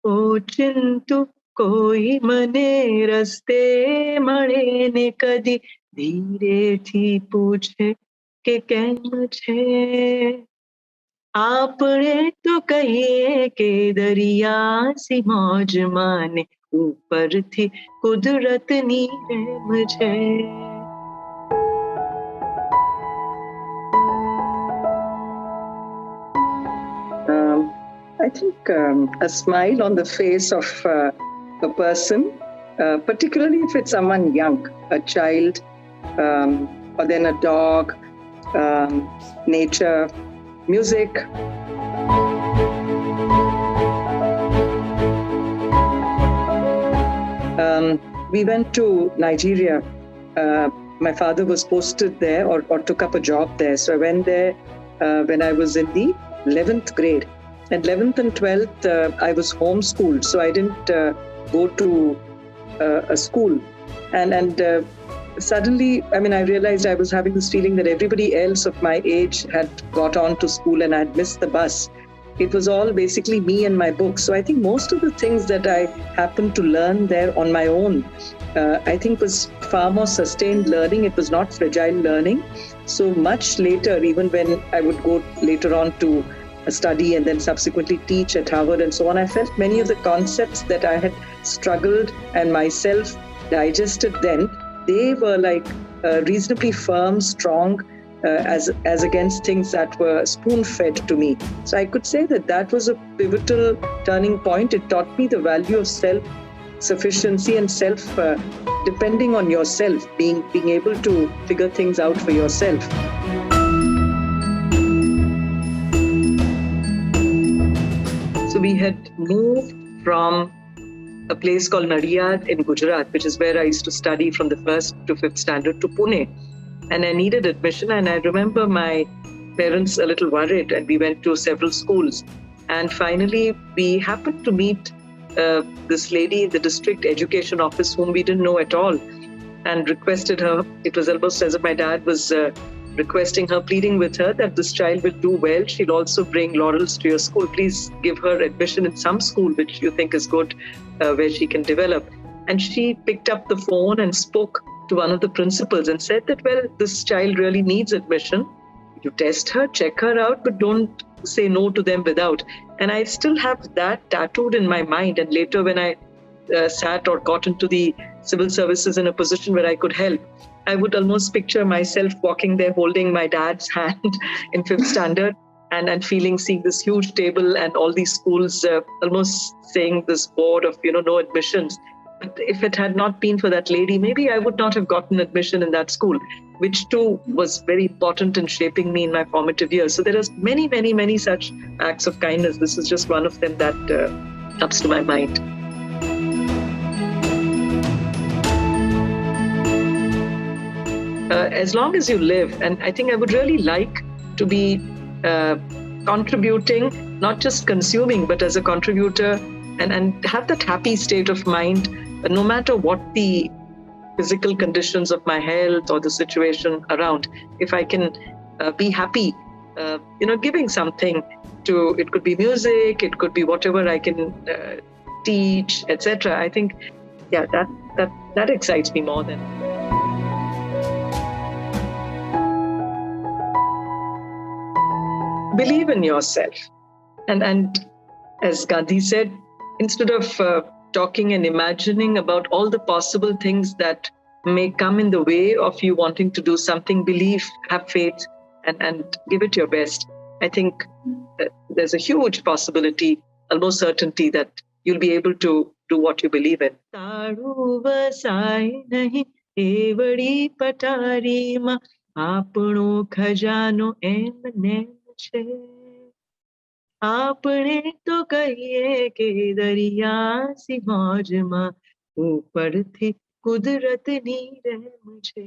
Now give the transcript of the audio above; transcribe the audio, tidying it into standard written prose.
ઓચિંતુ કોઈ મને રસ્તે મળે ને કદી ધીરેથી પૂછે કે કેમ છે. આપણે તો કહીએ કે દરિયાસી મોજમાં ને ઉપરથી કુદરતની રહેમ છે. I think a smile on the face of a person, particularly if it's someone young, a child, or then a dog, nature, music. We went to Nigeria. My father was posted there or took up a job there. So I went there when I was in the 11th grade. And 11th and 12th, I was homeschooled. So I didn't go to a school. And suddenly, I realized I was having this feeling that everybody else of my age had got on to school and I'd missed the bus. It was all basically me and my books. So I think most of the things that I happened to learn there on my own, I think was far more sustained learning. It was not fragile learning. So much later, even when I would go later on to study and then subsequently teach at Harvard and so on, I felt many of the concepts that I had struggled and myself digested then, they were like reasonably firm, strong, as against things that were spoon-fed to me. So I could say that was a pivotal turning point. It taught me the value of self-sufficiency and depending on yourself, being able to figure things out for yourself. So we had moved from a place called Nadiyad in Gujarat, which is where I used to study from the 1st to 5th standard, to Pune. And I needed admission, and I remember my parents a little worried, and we went to several schools. And finally, we happened to meet this lady in the district education office whom we didn't know at all, and requested her. It was almost as if my dad was requesting her, pleading with her that this child will do well. She'll also bring laurels to your school. Please give her admission in some school which you think is good, where she can develop. And she picked up the phone and spoke to one of the principals and said that, well, this child really needs admission. You test her, check her out, but don't say no to them without. And I still have that tattooed in my mind. And later when I sat or got into the civil services in a position where I could help, I would almost picture myself walking there holding my dad's hand in 5th standard and seeing this huge table and all these schools almost saying this board of, no admissions. But if it had not been for that lady, maybe I would not have gotten admission in that school, which too was very important in shaping me in my formative years. So there are many, many, many such acts of kindness. This is just one of them that comes to my mind. As long as you live, and I think I would really like to be contributing, not just consuming, but as a contributor, and have that happy state of mind, no matter what the physical conditions of my health or the situation around. If I can be happy, giving something to, it could be music, it could be whatever I can teach, etc. I think, that excites me more than. Believe in yourself. And as Gandhi said, instead of talking and imagining about all the possible things that may come in the way of you wanting to do something, believe, have faith, and give it your best. I think there's a huge possibility, almost certainty, that you'll be able to do what you believe in. આપણે તો કહીએ કે દરિયાસી મોજમાં ઉપરથી કુદરતની રહેમ છે.